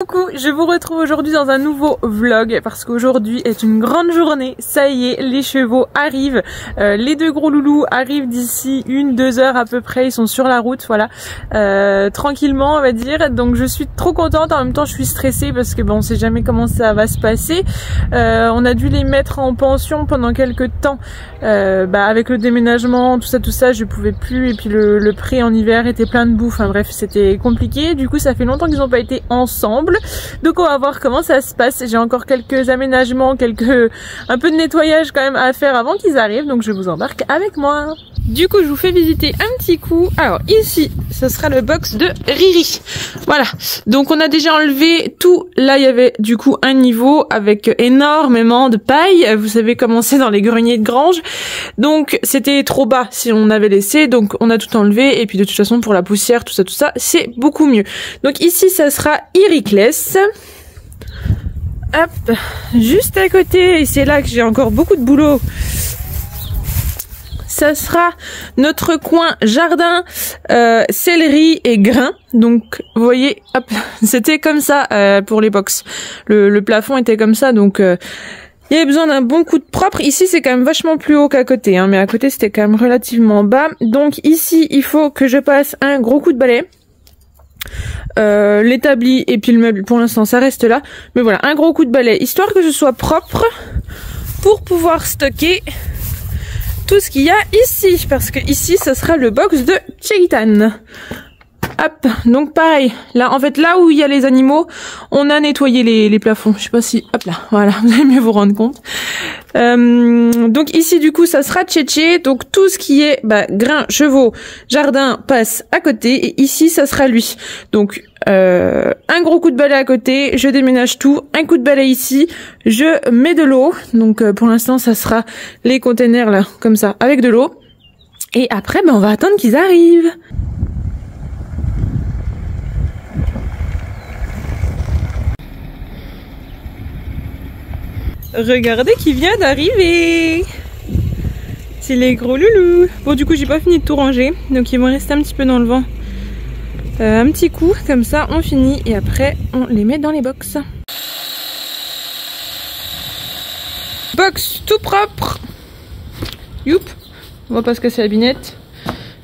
Coucou, je vous retrouve aujourd'hui dans un nouveau vlog parce qu'aujourd'hui est une grande journée. Ça y est, les chevaux arrivent, les deux gros loulous arrivent d'ici 1-2 heures à peu près, ils sont sur la route, voilà, tranquillement on va dire. Donc je suis trop contente, en même temps je suis stressée parce que bon, on sait jamais comment ça va se passer. On a dû les mettre en pension pendant quelques temps, avec le déménagement, tout ça, je pouvais plus, et puis le pré en hiver était plein de boue, enfin bref c'était compliqué. Du coup ça fait longtemps qu'ils n'ont pas été ensemble. Donc on va voir comment ça se passe. J'ai encore quelques aménagements, un peu de nettoyage quand même à faire avant qu'ils arrivent. Donc je vous embarque avec moi. Du coup je vous fais visiter un petit coup. Alors ici ce sera le box de Riri. Voilà. Donc on a déjà enlevé tout. Là il y avait du coup un niveau avec énormément de paille. Vous savez comment c'est dans les greniers de grange. Donc c'était trop bas si on avait laissé. Donc on a tout enlevé. Et puis de toute façon pour la poussière, tout ça, c'est beaucoup mieux. Donc ici ça sera Iriclès. Hop, juste à côté, et c'est là que j'ai encore beaucoup de boulot. Ça sera notre coin jardin, céleri et grains. Donc, vous voyez, hop, c'était comme ça pour les box. Le plafond était comme ça, donc il y avait besoin d'un bon coup de propre. Ici, c'est quand même vachement plus haut qu'à côté, hein, mais à côté, c'était quand même relativement bas. Donc ici, il faut que je passe un gros coup de balai. L'établi et puis le meuble pour l'instant ça reste là, mais voilà, un gros coup de balai histoire que ce soit propre pour pouvoir stocker tout ce qu'il y a ici, parce que ici ça sera le box de Cheitan. Hop, donc pareil, là en fait là où il y a les animaux, on a nettoyé les plafonds, je sais pas si, hop là, voilà, vous allez mieux vous rendre compte. Donc ici du coup ça sera Tchétché, donc tout ce qui est grains, chevaux, jardin passe à côté, et ici ça sera lui. Donc un gros coup de balai à côté, je déménage tout, un coup de balai ici, je mets de l'eau, donc pour l'instant ça sera les containers là, comme ça, avec de l'eau, et après on va attendre qu'ils arrivent. Regardez qui vient d'arriver. C'est les gros loulous. Bon du coup j'ai pas fini de tout ranger, donc il me reste un petit peu dans le vent. Un petit coup, comme ça on finit et après on les met dans les box. Box tout propre. Youp, on va pas se casser la binette.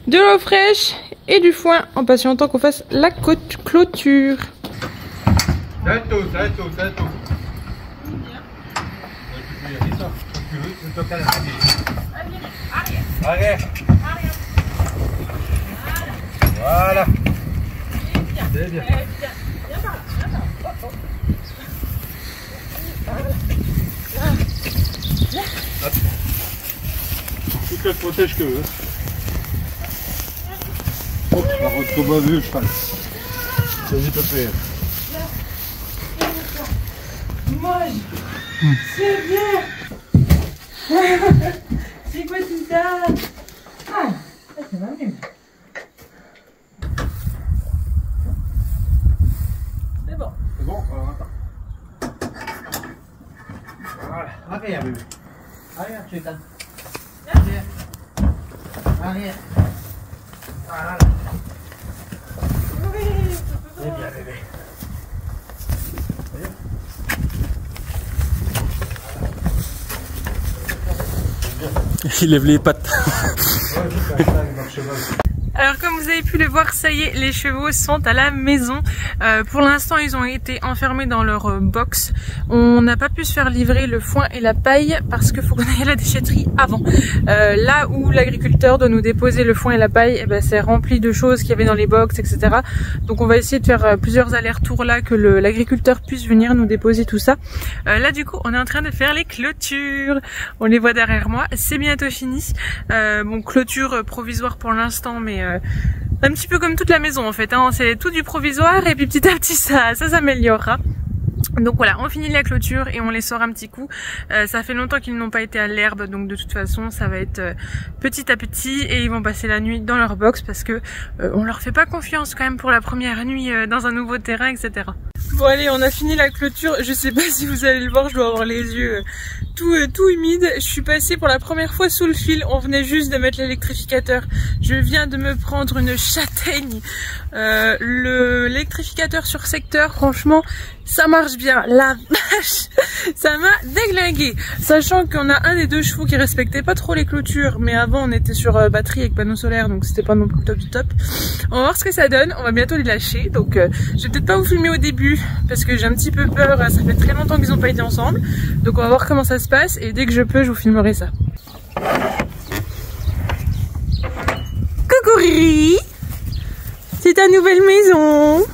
De l'eau fraîche et du foin en patientant qu'on fasse la clôture. Arrière. Voilà. C'est bien. Tu te protèges que eux. Hop, par contre, comme on veut, je passe. Ça vite faire. Moi, c'est bien. C'est quoi tout ça? Ah, ça va mieux. C'est bon. C'est bon, alors attends. Voilà, arrière bébé. Arrière, Cheitan. Arrière. Arrière. Voilà. Oui. C'est bien bébé. Il lève les pattes. Alors comme vous avez pu le voir, ça y est, les chevaux sont à la maison. Pour l'instant ils ont été enfermés dans leur box. On n'a pas pu se faire livrer le foin et la paille parce qu'il faut qu'on aille à la déchetterie avant. Là où l'agriculteur doit nous déposer le foin et la paille, c'est rempli de choses qu'il y avait dans les box, etc. Donc on va essayer de faire plusieurs allers-retours là, que l'agriculteur puisse venir nous déposer tout ça. Là du coup on est en train de faire les clôtures. On les voit derrière moi, c'est bientôt fini. Bon, clôture provisoire pour l'instant, mais un petit peu comme toute la maison en fait, hein. C'est tout du provisoire et puis petit à petit ça s'améliorera. Donc voilà, on finit la clôture et on les sort un petit coup. Ça fait longtemps qu'ils n'ont pas été à l'herbe, donc de toute façon ça va être petit à petit et ils vont passer la nuit dans leur box parce que on leur fait pas confiance quand même pour la première nuit dans un nouveau terrain, etc. Bon allez, on a fini la clôture. Je sais pas si vous allez le voir, je dois avoir les yeux tout humide. Je suis passée pour la première fois sous le fil. On venait juste de mettre l'électrificateur. Je viens de me prendre une châtaigne. L'électrificateur sur secteur, franchement, ça marche bien. La vache, ça m'a déglingué. Sachant qu'on a un des deux chevaux qui respectait pas trop les clôtures, mais avant on était sur batterie avec panneau solaire, donc c'était pas non plus le top du top. On va voir ce que ça donne. On va bientôt les lâcher, donc je vais peut-être pas vous filmer au début parce que j'ai un petit peu peur. Ça fait très longtemps qu'ils ont pas été ensemble, donc on va voir comment ça se passe et dès que je peux, je vous filmerai ça. Coucou Riri, c'est ta nouvelle maison.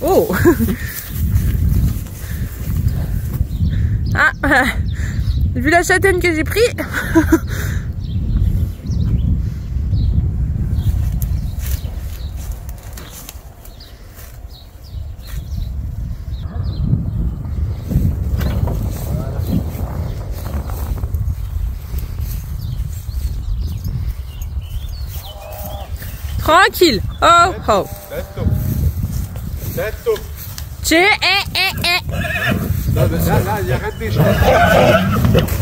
Oh. Ah, vu la châtaigne que j'ai pris. Tranquille. Oh oh. Là, il arrête déjà.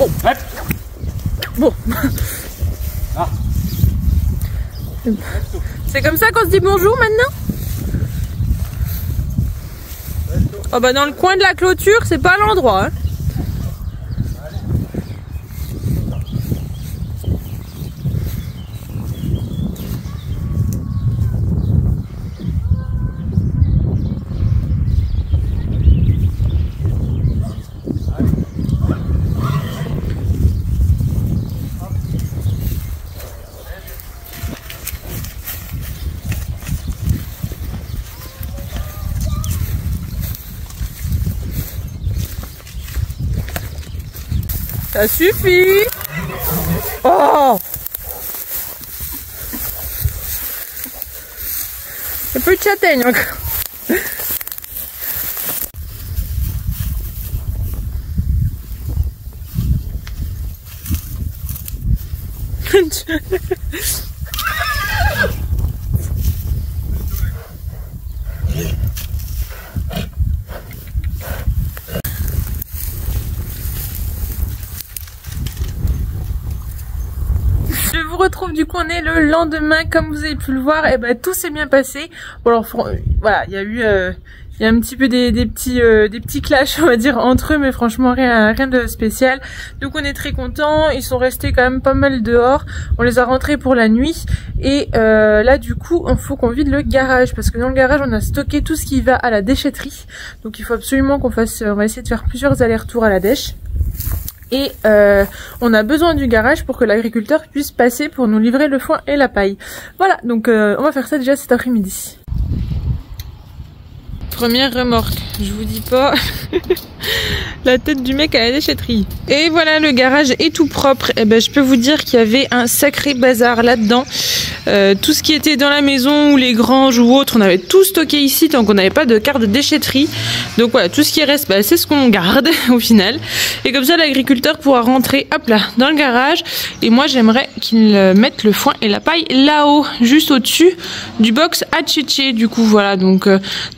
Oh. Bon. Ah. C'est comme ça qu'on se dit bonjour maintenant? Oh bah dans le coin de la clôture, c'est pas l'endroit. Hein. Ça suffit. Oh, un peu de châtaigne encore. Je vous retrouve du coup, on est le lendemain, comme vous avez pu le voir, et ben tout s'est bien passé. Bon alors voilà, il y a eu il y a un petit peu des petits clashs, on va dire, entre eux, mais franchement rien de spécial. Donc on est très contents, ils sont restés quand même pas mal dehors, on les a rentrés pour la nuit et là du coup il faut qu'on vide le garage parce que dans le garage on a stocké tout ce qui va à la déchetterie. Donc il faut absolument qu'on fasse, on va essayer de faire plusieurs allers-retours à la dèche. Et on a besoin du garage pour que l'agriculteur puisse passer pour nous livrer le foin et la paille. Voilà, donc on va faire ça déjà cet après-midi. Première remorque, je vous dis pas la tête du mec à la déchetterie. Et voilà, le garage est tout propre. Et ben je peux vous dire qu'il y avait un sacré bazar là-dedans. Tout ce qui était dans la maison ou les granges ou autres, on avait tout stocké ici tant qu'on n'avait pas de carte de déchetterie. Donc voilà, tout ce qui reste, bah, c'est ce qu'on garde au final. Et comme ça, l'agriculteur pourra rentrer, hop là, dans le garage. Et moi, j'aimerais qu'il mette le foin et la paille là-haut, juste au-dessus du box à Tchétché. Du coup, voilà, donc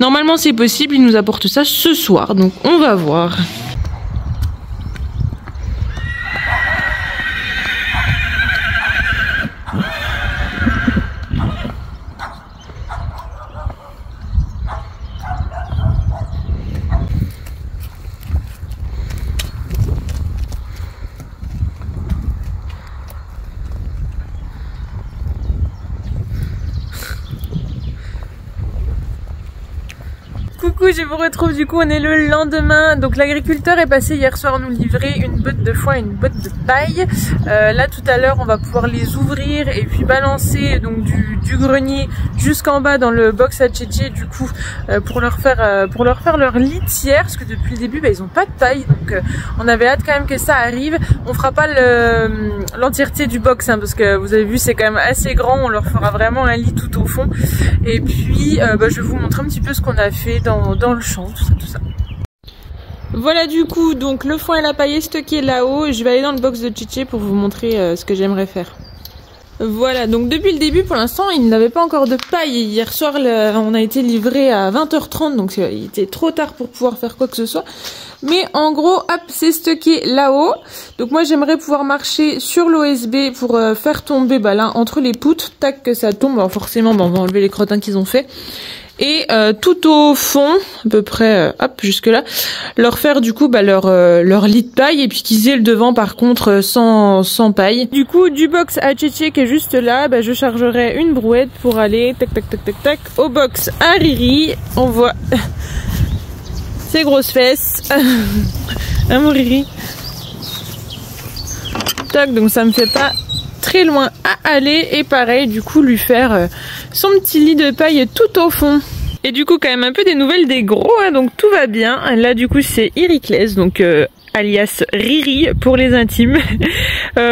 normalement c'est possible, il nous apporte ça ce soir. Donc on va voir. Coucou, je vous retrouve, du coup on est le lendemain. Donc l'agriculteur est passé hier soir nous livrer une botte de foin et une botte de paille. Là tout à l'heure on va pouvoir les ouvrir et puis balancer donc du grenier jusqu'en bas dans le box à Tchétché, du coup pour leur faire leur litière, parce que depuis le début bah, ils ont pas de paille, donc on avait hâte quand même que ça arrive. On fera pas l'entièreté du box hein, parce que vous avez vu c'est quand même assez grand, on leur fera vraiment un lit tout au fond. Et puis bah, je vais vous montrer un petit peu ce qu'on a fait dans le champ, tout ça. Voilà du coup, donc le foin et la paille est stocké là-haut. Je vais aller dans le box de Tchétché pour vous montrer ce que j'aimerais faire. Voilà, donc depuis le début, pour l'instant, il n'avait pas encore de paille. Hier soir, on a été livré à 20h30, donc il était trop tard pour pouvoir faire quoi que ce soit. Mais en gros, hop, c'est stocké là-haut. Donc moi, j'aimerais pouvoir marcher sur l'OSB pour faire tomber là, entre les poutres, tac, que ça tombe. Alors forcément, on va enlever les crottins qu'ils ont fait. Et tout au fond, à peu près, hop, jusque là, leur faire du coup leur lit de paille et puis qu'ils aient le devant par contre sans paille. Du coup, du box à Tchétché qui est juste là, je chargerai une brouette pour aller tac tac tac tac tac au box à Riri. On voit ses grosses fesses. Hein mon Riri? Tac, donc ça me fait pas très loin à aller et pareil du coup lui faire son petit lit de paille tout au fond. Et du coup quand même un peu des nouvelles des gros, hein, donc tout va bien. Là du coup c'est Iriclès, donc alias Riri pour les intimes.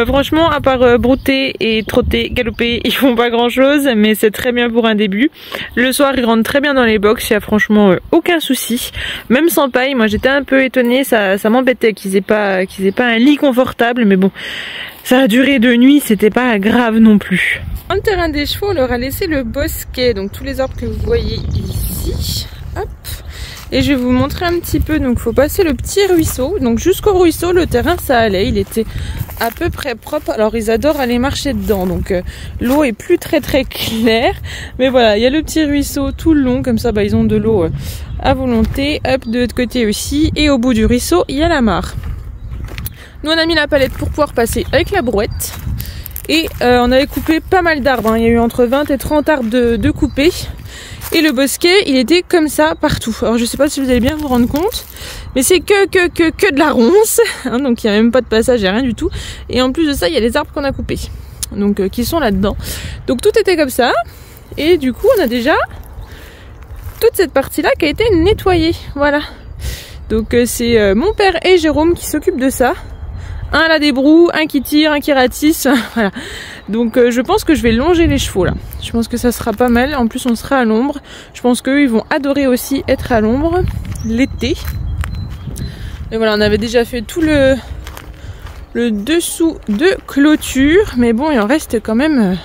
Franchement à part brouter et trotter, galoper, ils font pas grand chose, mais c'est très bien pour un début. Le soir ils rentrent très bien dans les box, il y a franchement aucun souci. Même sans paille, moi j'étais un peu étonnée, ça m'embêtait qu'ils aient pas un lit confortable, mais bon. Ça a duré 2 nuits, c'était pas grave non plus. Dans le terrain des chevaux, on leur a laissé le bosquet, donc tous les arbres que vous voyez ici. Hop. Et je vais vous montrer un petit peu, donc il faut passer le petit ruisseau. Donc jusqu'au ruisseau, le terrain ça allait, il était à peu près propre. Alors ils adorent aller marcher dedans, donc l'eau est plus très claire. Mais voilà, il y a le petit ruisseau tout le long, comme ça ils ont de l'eau à volonté. Hop, de l'autre côté aussi. Et au bout du ruisseau, il y a la mare. Nous on a mis la palette pour pouvoir passer avec la brouette. Et on avait coupé pas mal d'arbres, hein. Il y a eu entre 20 et 30 arbres de coupés. Et le bosquet, il était comme ça partout. Alors je sais pas si vous allez bien vous rendre compte, mais c'est que de la ronce, hein, donc il n'y a même pas de passage, il n'y a rien du tout. Et en plus de ça, il y a les arbres qu'on a coupés, donc qui sont là-dedans. Donc tout était comme ça. Et du coup, on a déjà toute cette partie-là qui a été nettoyée. Voilà. Donc c'est mon père et Jérôme qui s'occupent de ça. Un à la débroue, un qui tire, un qui ratisse, voilà. Donc je pense que je vais longer les chevaux là. Je pense que ça sera pas mal, en plus on sera à l'ombre. Je pense qu'eux ils vont adorer aussi être à l'ombre l'été. Et voilà, on avait déjà fait tout le dessous de clôture, mais bon il en reste quand même...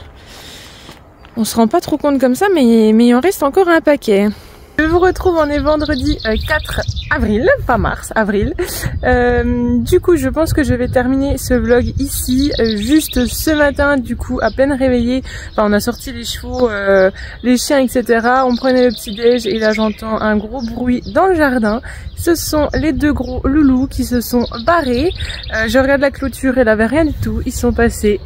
On se rend pas trop compte comme ça, mais il en reste encore un paquet. Je vous retrouve, on est vendredi 4 avril, pas mars, avril. Du coup, je pense que je vais terminer ce vlog ici. Juste ce matin, du coup, à peine réveillée, on a sorti les chevaux, les chiens, etc. On prenait le petit déj et là, j'entends un gros bruit dans le jardin. Ce sont les 2 gros loulous qui se sont barrés. Je regarde la clôture, elle avait rien du tout. Ils sont passés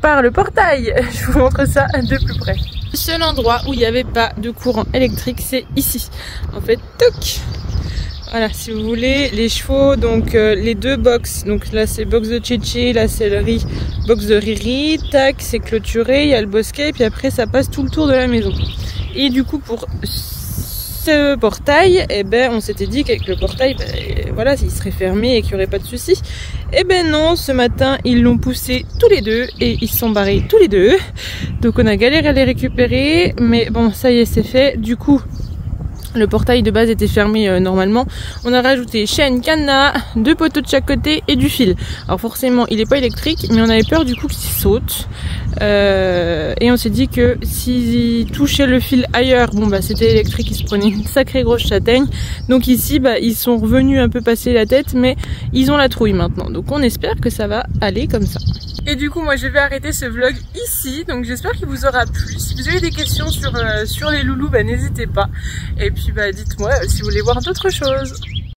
par le portail. Je vous montre ça de plus près. Le seul endroit où il n'y avait pas de courant électrique, c'est ici. En fait, toc. Voilà, si vous voulez, les chevaux, donc les 2 box. Donc là, c'est box de Tchétché, là, c'est le box de Riri. Tac, c'est clôturé, il y a le bosquet, puis après, ça passe tout le tour de la maison. Et du coup, pour ce portail, on s'était dit qu'avec le portail, voilà, il serait fermé et qu'il n'y aurait pas de soucis. Non, ce matin, ils l'ont poussé tous les 2 et ils se sont barrés tous les 2. Donc on a galéré à les récupérer, mais bon, ça y est, c'est fait. Du coup, le portail de base était fermé normalement. On a rajouté chaîne, cadenas, 2 poteaux de chaque côté et du fil. Alors forcément, il n'est pas électrique, mais on avait peur du coup qu'il saute. Et on s'est dit que s'ils touchaient le fil ailleurs, c'était électrique, ils se prenaient une sacrée grosse châtaigne. Donc ici, ils sont revenus un peu passer la tête, mais ils ont la trouille maintenant. Donc on espère que ça va aller comme ça. Et du coup, moi je vais arrêter ce vlog ici. Donc j'espère qu'il vous aura plu. Si vous avez des questions sur les loulous, n'hésitez pas. Et puis dites-moi si vous voulez voir d'autres choses.